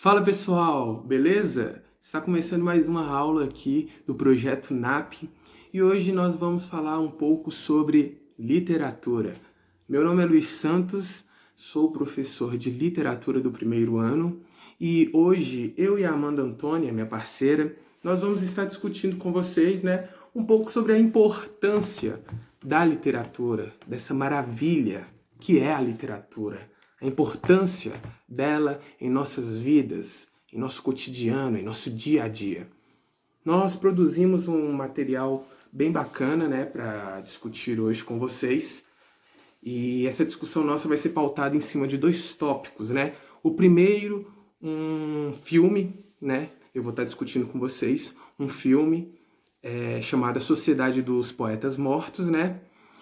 Fala pessoal, beleza? Está começando mais uma aula aqui do projeto NAP e hoje nós vamos falar um pouco sobre literatura. Meu nome é Luiz Santos, sou professor de literatura do primeiro ano e hoje eu e a Amanda Antônia, minha parceira, nós vamos estar discutindo com vocês, um pouco sobre a importância da literatura, dessa maravilha que é a literatura. A importância dela em nossas vidas, em nosso cotidiano, em nosso dia a dia. Nós produzimos um material bem bacana, para discutir hoje com vocês. E essa discussão nossa vai ser pautada em cima de dois tópicos, O primeiro, um filme, Eu vou estar discutindo com vocês um filme chamado A Sociedade dos Poetas Mortos,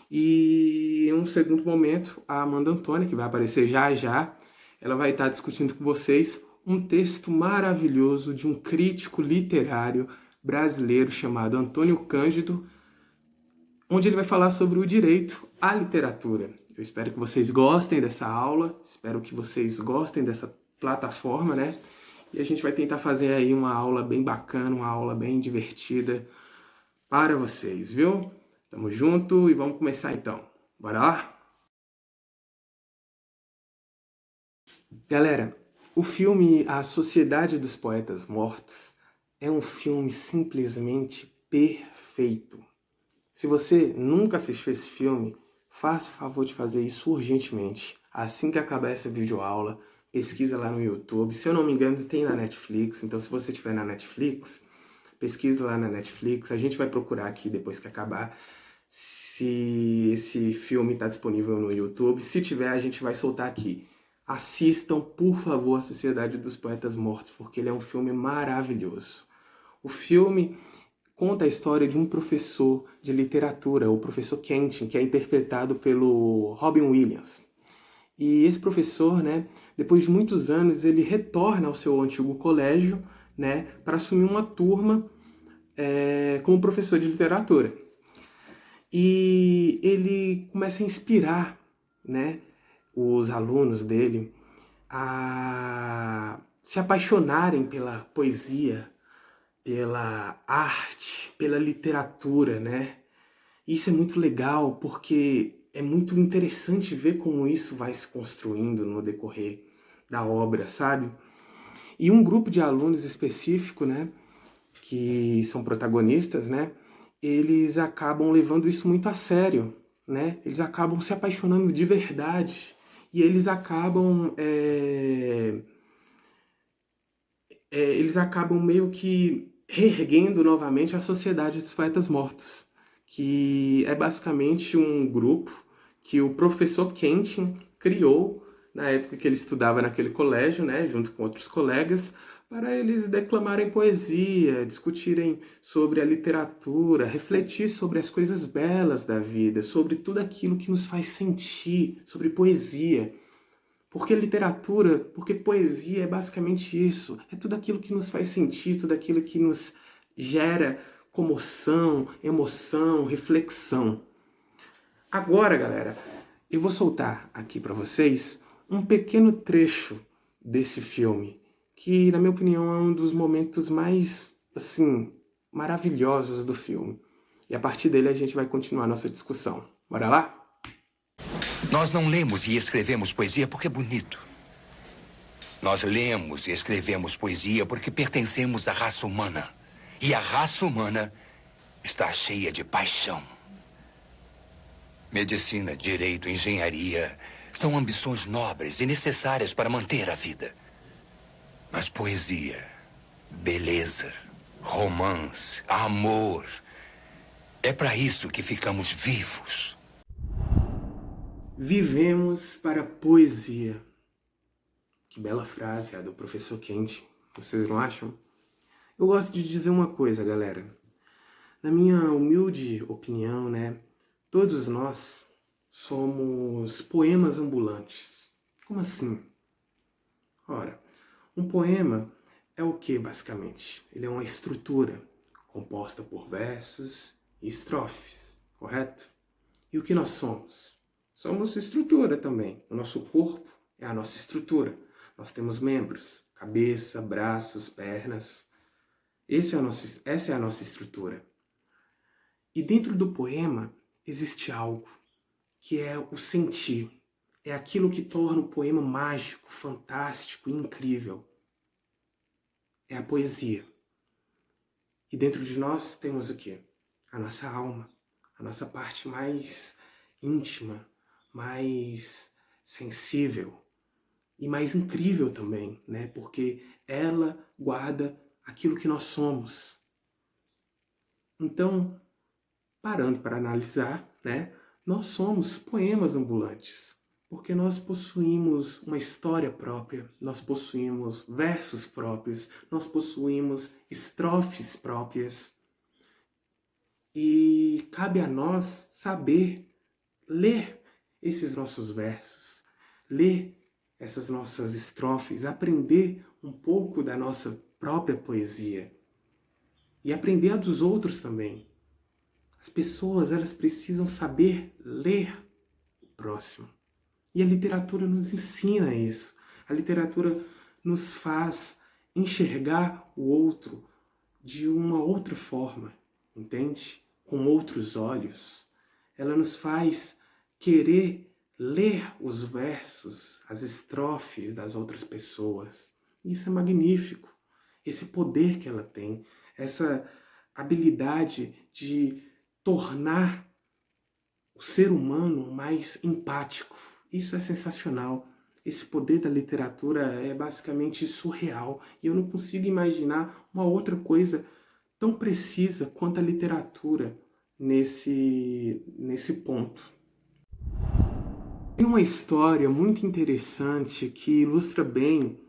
E em um segundo momento, a Amanda Antônia, que vai aparecer já já, ela vai estar discutindo com vocês um texto maravilhoso de um crítico literário brasileiro chamado Antônio Cândido, onde ele vai falar sobre o direito à literatura. Eu espero que vocês gostem dessa aula, espero que vocês gostem dessa plataforma, E a gente vai tentar fazer aí uma aula bem bacana, uma aula bem divertida para vocês, viu? Tamo junto e vamos começar então. Bora lá? Galera, o filme A Sociedade dos Poetas Mortos é um filme simplesmente perfeito. Se você nunca assistiu esse filme, faça o favor de fazer isso urgentemente. Assim que acabar essa videoaula, pesquisa lá no YouTube. Se eu não me engano, tem na Netflix. Então, se você tiver na Netflix, pesquisa lá na Netflix. A gente vai procurar aqui depois que acabar se esse filme está disponível no YouTube. Se tiver, a gente vai soltar aqui. Assistam, por favor, A Sociedade dos Poetas Mortos, porque ele é um filme maravilhoso. O filme conta a história de um professor de literatura, o professor Quentin, que é interpretado pelo Robin Williams. E esse professor, depois de muitos anos, ele retorna ao seu antigo colégio, para assumir uma turma como professor de literatura. E ele começa a inspirar, os alunos dele a se apaixonarem pela poesia, pela arte, pela literatura, Isso é muito legal porque é muito interessante ver como isso vai se construindo no decorrer da obra, sabe? E um grupo de alunos específico, que são protagonistas, eles acabam levando isso muito a sério, Eles acabam se apaixonando de verdade e eles acabam meio que reerguendo novamente a Sociedade dos Poetas Mortos, que é basicamente um grupo que o professor Quentin criou na época que ele estudava naquele colégio, junto com outros colegas, para eles declamarem poesia, discutirem sobre a literatura, refletir sobre as coisas belas da vida, sobre tudo aquilo que nos faz sentir, sobre poesia. Porque literatura, porque poesia é basicamente isso. É tudo aquilo que nos faz sentir, tudo aquilo que nos gera comoção, emoção, reflexão. Agora, galera, eu vou soltar aqui para vocês um pequeno trecho desse filme, que, na minha opinião, é um dos momentos mais, maravilhosos do filme. E a partir dele a gente vai continuar a nossa discussão. Bora lá? Nós não lemos e escrevemos poesia porque é bonito. Nós lemos e escrevemos poesia porque pertencemos à raça humana. E a raça humana está cheia de paixão. Medicina, direito, engenharia são ambições nobres e necessárias para manter a vida. Mas poesia, beleza, romance, amor, é para isso que ficamos vivos. Vivemos para a poesia. Que bela frase, a do professor Quentin. Vocês não acham? Eu gosto de dizer uma coisa, galera. Na minha humilde opinião, todos nós somos poemas ambulantes. Como assim? Ora, um poema é o que, basicamente? Ele é uma estrutura composta por versos e estrofes, correto? E o que nós somos? Somos estrutura também. O nosso corpo é a nossa estrutura. Nós temos membros, cabeça, braços, pernas. Essa é a nossa estrutura. E dentro do poema existe algo que é o sentir. É aquilo que torna o poema mágico, fantástico e incrível. É a poesia. E dentro de nós temos o quê? A nossa alma, a nossa parte mais íntima, mais sensível e mais incrível também, né? Porque ela guarda aquilo que nós somos. Então, parando para analisar, né? Nós somos poemas ambulantes, porque nós possuímos uma história própria, nós possuímos versos próprios, nós possuímos estrofes próprias. E cabe a nós saber ler esses nossos versos, ler essas nossas estrofes, aprender um pouco da nossa própria poesia e aprender a dos outros também. As pessoas, elas precisam saber ler o próximo. E a literatura nos ensina isso. A literatura nos faz enxergar o outro de uma outra forma, entende? Com outros olhos. Ela nos faz querer ler os versos, as estrofes das outras pessoas. Isso é magnífico. Esse poder que ela tem, essa habilidade de tornar o ser humano mais empático. Isso é sensacional. Esse poder da literatura é basicamente surreal. E eu não consigo imaginar uma outra coisa tão precisa quanto a literatura nesse ponto. Tem uma história muito interessante que ilustra bem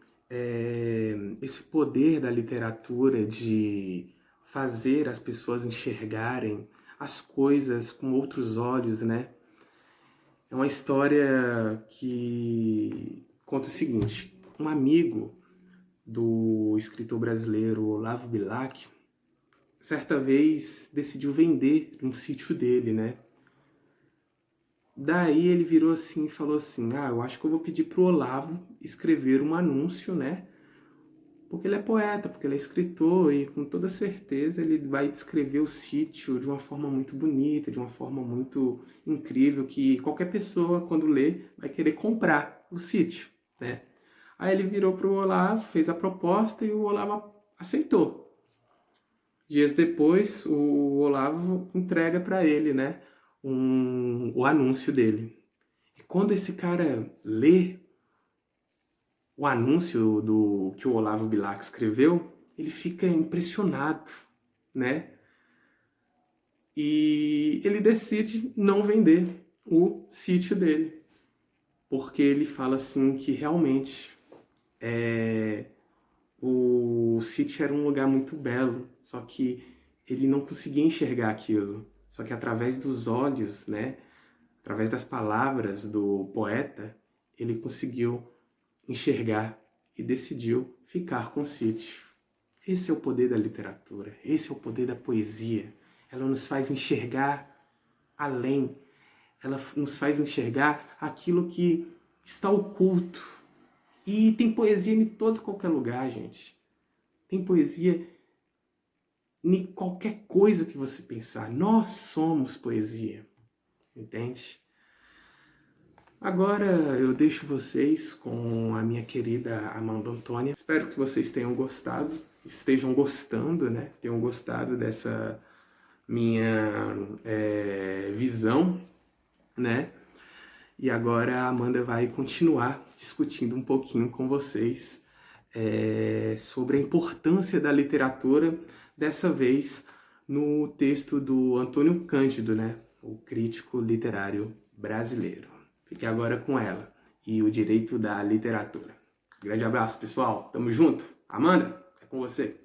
esse poder da literatura de fazer as pessoas enxergarem as coisas com outros olhos, né? É uma história que conta o seguinte: um amigo do escritor brasileiro Olavo Bilac, certa vez decidiu vender um sítio dele, né? Daí ele virou assim e falou assim: eu acho que eu vou pedir pro Olavo escrever um anúncio, né? Porque ele é poeta, porque ele é escritor e com toda certeza ele vai descrever o sítio de uma forma muito bonita, de uma forma muito incrível, que qualquer pessoa, quando lê, vai querer comprar o sítio, né? Aí ele virou pro Olavo, fez a proposta e o Olavo aceitou. Dias depois, o Olavo entrega para ele, né, o anúncio dele. E quando esse cara lê o anúncio do que o Olavo Bilac escreveu, ele fica impressionado, né? E ele decide não vender o sítio dele, porque ele fala assim que realmente o sítio era um lugar muito belo, só que ele não conseguia enxergar aquilo. Só que através dos olhos, né, através das palavras do poeta, ele conseguiu enxergar e decidiu ficar com o sítio. Esse é o poder da literatura, esse é o poder da poesia. Ela nos faz enxergar além, ela nos faz enxergar aquilo que está oculto. E tem poesia em todo qualquer lugar, gente. Tem poesia em qualquer coisa que você pensar. Nós somos poesia, entende? Agora eu deixo vocês com a minha querida Amanda Antônia. Espero que vocês tenham gostado, estejam gostando, né? Tenham gostado dessa minha visão, né? E agora a Amanda vai continuar discutindo um pouquinho com vocês sobre a importância da literatura, dessa vez no texto do Antônio Cândido, né? O crítico literário brasileiro. Fique agora com ela e o direito da literatura. Grande abraço, pessoal. Tamo junto. Amanda, é com você.